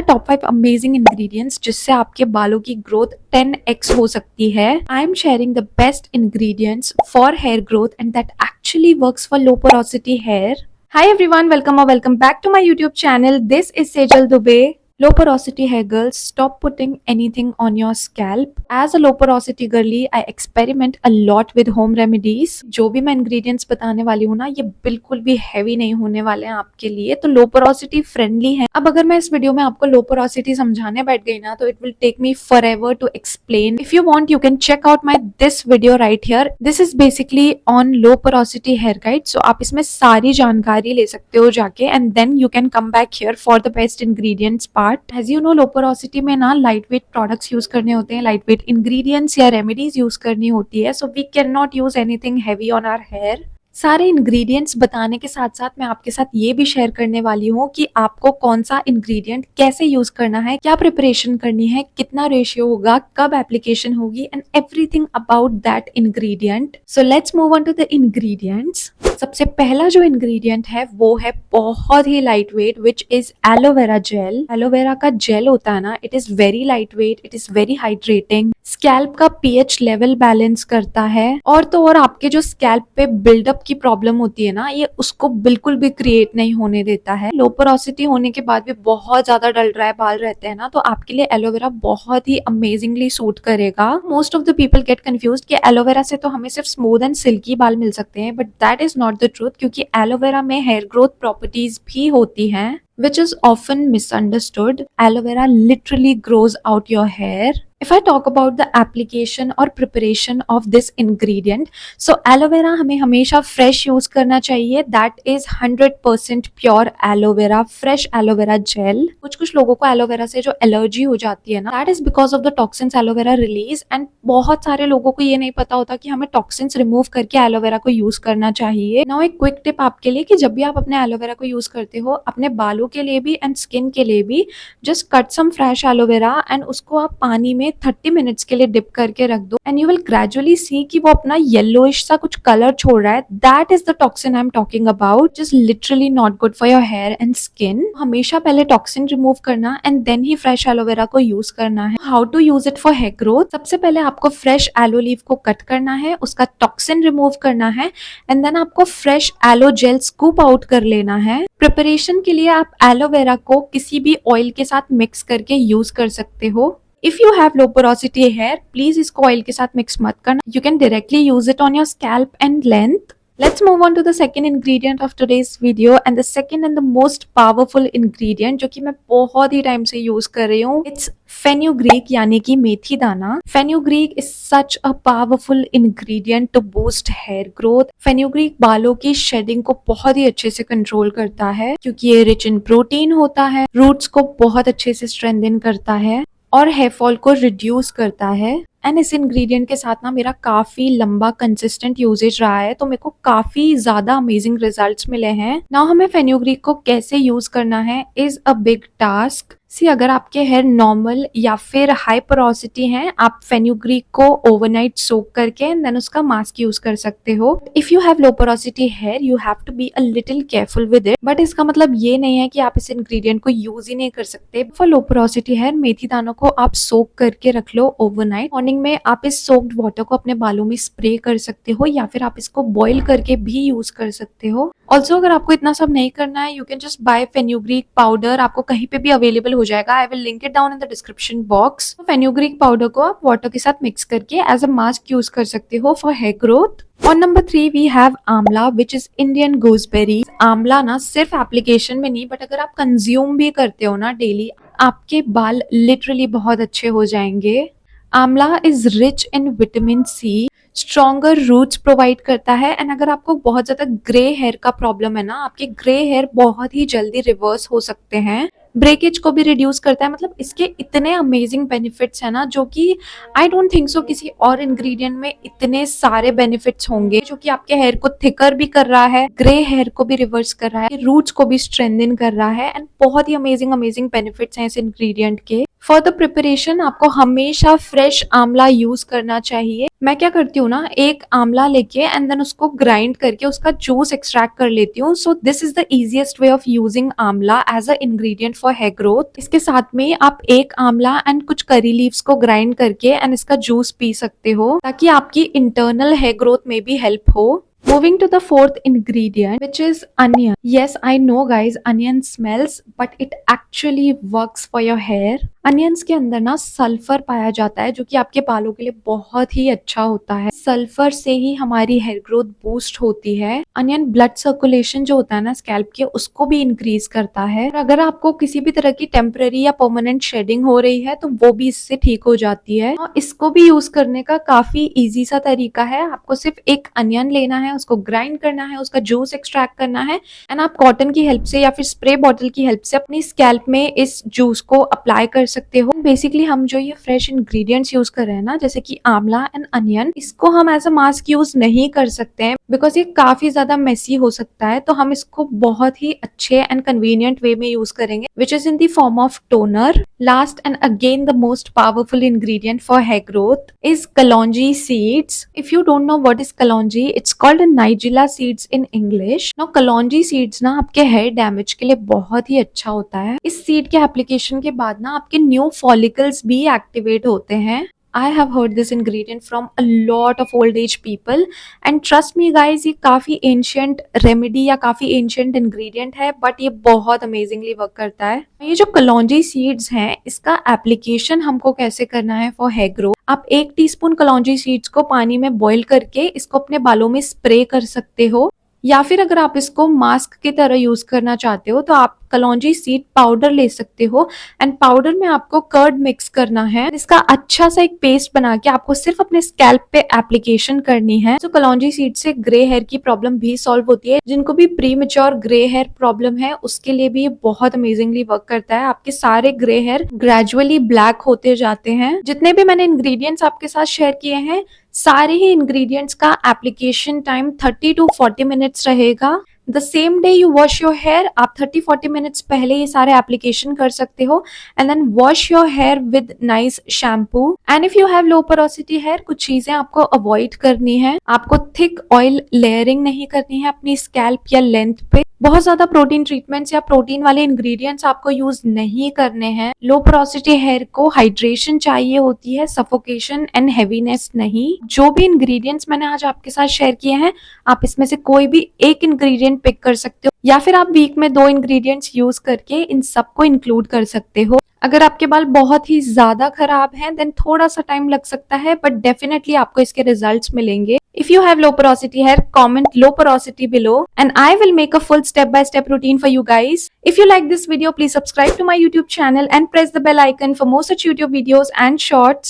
Top 5 amazing ingredients जिससे आपके बालों की ग्रोथ 10x हो सकती है। I am sharing the best ingredients for hair growth and that actually works for low porosity hair. Hi everyone, welcome back to my YouTube channel. This is Sejal Dubey. Low porosity hair girls, stop putting anything on your scalp. As a low porosity girly, I experiment a lot with home remedies. जो भी मैं ingredients बताने वाली हूँ ना, ये बिल्कुल भी heavy नहीं होने वाले हैं आपके लिए, तो low porosity friendly है। अब अगर मैं इस वीडियो में आपको low porosity समझाने बैठ गई ना, तो it will take me forever to explain. If you want, you can check out my this video right here. This is basically on low porosity hair guide. So आप इसमें सारी जानकारी ले सकते हो जाके, and then you can come back here for the best ingredients part. As you know, low porosity में ना लाइट वेट प्रोडक्ट्स यूज करने होते हैं, लाइट वेट इंग्रेडिएंट्स या रेमेडीज यूज करनी होती है, so we can not use anything heavy on our hair. सारे इंग्रेडिएंट्स बताने के साथ साथ मैं आपके साथ ये भी शेयर करने वाली हूँ कि आपको कौन सा इंग्रेडिएंट कैसे यूज करना है, क्या प्रिपरेशन करनी है, कितना रेशियो होगा, कब एप्लीकेशन होगी and everything about that ingredient. So let's move on to the ingredients. सबसे पहला जो इंग्रेडिएंट है वो है बहुत ही light weight, which is aloe vera gel. Aloe vera का जेल होता है ना, it is very light weight, it is very hydrating, scalp का पीएच लेवल बैलेंस करता है, और तो और आपके जो स्कैल्प पे बिल्डअप की प्रॉब्लम होती है ना, ये उसको बिल्कुल भी क्रिएट नहीं होने देता है। लो पोरोसिटी होने के बाद भी बहुत ज्यादा डल ड्राई बाल रहते हैं ना, तो आपके लिए एलोवेरा बहुत ही अमेजिंगली सूट करेगा। Most of the people get confused कि एलोवेरा से तो हमें सिर्फ स्मूथ एंड सिल्की बाल मिल सकते हैं, but that is not the truth, क्योंकि एलोवेरा में हेयर ग्रोथ प्रॉपर्टीज भी होती हैं, which is often misunderstood. Aloe vera literally grows out your hair. If I talk about the application or preparation of this ingredient, so aloe vera हमें हमेशा fresh use करना चाहिए. That is 100% pure aloe vera, fresh aloe vera gel. कुछ लोगों को aloe vera से जो allergy हो जाती है ना, that is because of the toxins aloe vera release, and बहुत सारे लोगों को ये नहीं पता होता कि हमें toxins remove करके aloe vera को use करना चाहिए. Now एक quick tip आपके लिए कि जब भी आप अपने aloe vera को use करते हो, अपने बालों के लिए भी एंड स्किन के लिए भी, just cut some fresh aloe vera and उसको आप पानी में 30 मिनट्स के लिए डिप करके रख दो, एंड यू विल ग्रेजुअली सी कि वो अपना येलोइश सा कुछ कलर छोड़ रहा है। That is the toxin I am talking about, just literally not good for your hair and skin. हमेशा पहले टॉक्सिन रिमूव करना एंड देन ही फ्रेश एलोवेरा को यूज करना है। How to use it for hair growth? सबसे पहले आपको फ्रेश एलो लीफ को कट करना है, उसका टॉक्सिन रिमूव करना है, एंड देन आपको fresh aloe gel scoop out कर लेना है। प्रिपरेशन के लिए आप एलोवेरा को किसी भी ऑयल के साथ मिक्स करके यूज कर सकते हो। If you have low porosity hair, please इसको ऑयल के साथ मिक्स मत करना, you can directly use it on your scalp and length. Let's move on to the second ingredient of today's video, and the second and the most powerful ingredient जो कि मैं बहुत ही time से use कर रही हूँ, it's fenugreek यानी कि मेथी दाना। Fenugreek is such a powerful ingredient to boost hair growth. Fenugreek बालों की शेडिंग को बहुत ही अच्छे से कंट्रोल करता है, क्योंकि ये रिच इन प्रोटीन होता है, रूट्स को बहुत अच्छे से स्ट्रेंथन करता है और हेयर फॉल को रिड्यूस करता है। एंड इस इंग्रेडिएंट के साथ ना मेरा काफी लंबा कंसिस्टेंट यूजेज रहा है, तो मेरे को काफी ज्यादा अमेजिंग रिजल्ट्स मिले हैं। नाउ हमें फेन्यूग्रीक को कैसे यूज करना है इज अ बिग टास्क। सी, अगर आपके हेयर नॉर्मल या फिर हाई पोरोसिटी हैं, आप फेन्यूग्रीक को ओवरनाइट सोक करके देन उसका मास्क यूज कर सकते हो। If you have low porosity hair, you have to be a little careful with it, but इसका मतलब ये नहीं है कि आप इस इंग्रेडिएंट को यूज ही नहीं कर सकते। फॉर लो पोरोसिटी हेयर, मेथी दानों को आप सोक करके रख लो ओवरनाइट। मॉर्निंग में आप इस सोक्ड वाटर को अपने बालों में स्प्रे कर सकते हो, या फिर आप इसको बॉईल करके भी यूज कर सकते हो। ऑल्सो अगर आपको इतना सब नहीं करना है, you can just by fenugreek powder, आपको कहीं पे भी अवेलेबल हो जाएगा। I will link it down in the description box. Fenugreek powder को आप वाटर के साथ मिक्स करके एज अ मास्क यूज कर सकते हो फॉर हेयर ग्रोथ। और नंबर 3 वी हैव आंवला, विच इज इंडियन गूसबेरी। आंवला ना सिर्फ एप्लीकेशन में नहीं, बट अगर आप कंज्यूम भी करते हो ना डेली, आपके बाल लिटरली बहुत अच्छे हो जाएंगे। Amla is rich in vitamin C, stronger roots provide करता है, एंड अगर आपको बहुत ज्यादा ग्रे हेयर का प्रॉब्लम है ना, आपके ग्रे हेयर बहुत ही जल्दी रिवर्स हो सकते हैं। ब्रेकेज को भी रिड्यूस करता है। मतलब इसके इतने अमेजिंग बेनिफिट्स हैं ना, जो कि आई डोंट थिंक सो किसी और इंग्रेडिएंट में इतने सारे बेनिफिट्स होंगे, जो कि आपके हेयर को थिकर भी कर रहा है, ग्रे हेयर को भी रिवर्स कर रहा है, रूट्स को भी स्ट्रेंथन कर रहा है, एंड बहुत ही अमेजिंग बेनिफिट्स हैं इस इंग्रेडिएंट के। फॉर द प्रिपरेशन आपको हमेशा फ्रेश आंवला यूज करना चाहिए। मैं क्या करती हूँ ना, एक आंवला लेके एंड देन उसको ग्राइंड करके उसका जूस एक्सट्रैक्ट कर लेती हूँ। So this is the easiest way of using amla as a ingredient for hair growth. इसके साथ में आप एक आंवला एंड कुछ करी लीव्स को ग्राइंड करके एंड इसका जूस पी सकते हो, ताकि आपकी इंटरनल हेयर ग्रोथ में भी हेल्प हो। Moving to the fourth ingredient, which is onion. Yes, I know guys, onion smells, but it actually works for your hair. Onions के अंदर ना सल्फर पाया जाता है, जो कि आपके बालों के लिए बहुत ही अच्छा होता है। सल्फर से ही हमारी हेयर ग्रोथ बूस्ट होती है। अनियन ब्लड सर्कुलेशन जो होता है ना स्कैल्प के, उसको भी इंक्रीज करता है। और अगर आपको किसी भी तरह की टेम्पररी या परमानेंट शेडिंग हो रही है तो वो भी इससे ठीक हो जाती है। और इसको भी यूज करने का काफी इजी सा तरीका है। आपको सिर्फ एक अनियन लेना है, उसको ग्राइंड करना है, उसका जूस एक्सट्रैक्ट करना है एंड आप कॉटन की हेल्प से या फिर स्प्रे बॉटल की हेल्प से अपनी स्कैल्प में इस जूस को अप्लाई कर सकते हो। बेसिकली हम जो ये फ्रेश इंग्रेडिएंट्स यूज कर रहे हैं ना, जैसे कि आंवला एंड अनियन, इसको हम एज अ मास्क यूज नहीं कर सकते हैं बिकॉज ये काफी ज्यादा मेसी हो सकता है। तो हम इसको बहुत ही अच्छे एंड कन्वीनियंट वे में यूज करेंगे, which is in the form of toner. Last and again the most powerful ingredient for hair growth is kalonji seeds. If you don't know what is kalonji, it's called nigella seeds in English. Now kalonji seeds ना आपके hair damage के लिए बहुत ही अच्छा होता है। इस seed के एप्लीकेशन के बाद ना आपके न्यू फॉलिकल्स भी एक्टिवेट होते हैं। I have heard this ingredient from a lot of old age people and trust me guys, ये काफी ancient remedy या काफी ancient ingredient है, but ये बहुत amazingly work करता है। ये जो कलौंजी सीड्स हैं, इसका एप्लीकेशन हमको कैसे करना है फॉर हेयर ग्रोथ। आप 1 टीस्पून कलौंजी सीड्स को पानी में बॉईल करके इसको अपने बालों में स्प्रे कर सकते हो, या फिर अगर आप इसको मास्क की तरह यूज करना चाहते हो तो आप कलौंजी सीड पाउडर ले सकते हो एंड पाउडर में आपको कर्ड मिक्स करना है। इसका अच्छा सा एक पेस्ट बना के आपको सिर्फ अपने स्कैल्प पे एप्लीकेशन करनी है। तो कलौंजी सीड से ग्रे हेयर की प्रॉब्लम भी सॉल्व होती है। जिनको भी premature grey hair problem है उसके लिए भी ये बहुत अमेजिंगली वर्क करता है। आपके सारे ग्रे हेयर ग्रेजुअली ब्लैक होते जाते हैं। जितने भी मैंने इंग्रेडिएंट्स आपके साथ शेयर किए हैं, सारे ही इंग्रेडिएंट्स का एप्लीकेशन टाइम 30 to 40 मिनट्स रहेगा। The same day you wash your hair, आप 30-40 मिनट्स पहले ये सारे एप्लीकेशन कर सकते हो and then wash your hair with nice shampoo. And if you have low porosity hair, कुछ चीजें आपको अवॉइड करनी है। आपको थिक ऑयल लेयरिंग नहीं करनी है अपनी स्कैल्प या लेंथ पे। बहुत ज्यादा प्रोटीन ट्रीटमेंट्स या प्रोटीन वाले इंग्रेडिएंट्स आपको यूज नहीं करने हैं। लो पोरोसिटी हेयर को हाइड्रेशन चाहिए होती है, सफोकेशन एंड हेवीनेस नहीं। जो भी इंग्रेडिएंट्स मैंने आज आपके साथ शेयर किए हैं, आप इसमें से कोई भी एक इंग्रेडिएंट पिक कर सकते हो, या फिर आप वीक में 2 इंग्रेडिएंट्स यूज करके इन सबको इंक्लूड कर सकते हो। अगर आपके बाल बहुत ही ज्यादा खराब हैं, देन थोड़ा सा टाइम लग सकता है, बट डेफिनेटली आपको इसके रिजल्ट्स मिलेंगे। If you have low porosity hair, comment low porosity below and I will make a full step-by-step routine for you guys. If you like this video, please subscribe to my YouTube channel and press the bell icon for more such YouTube videos and shorts.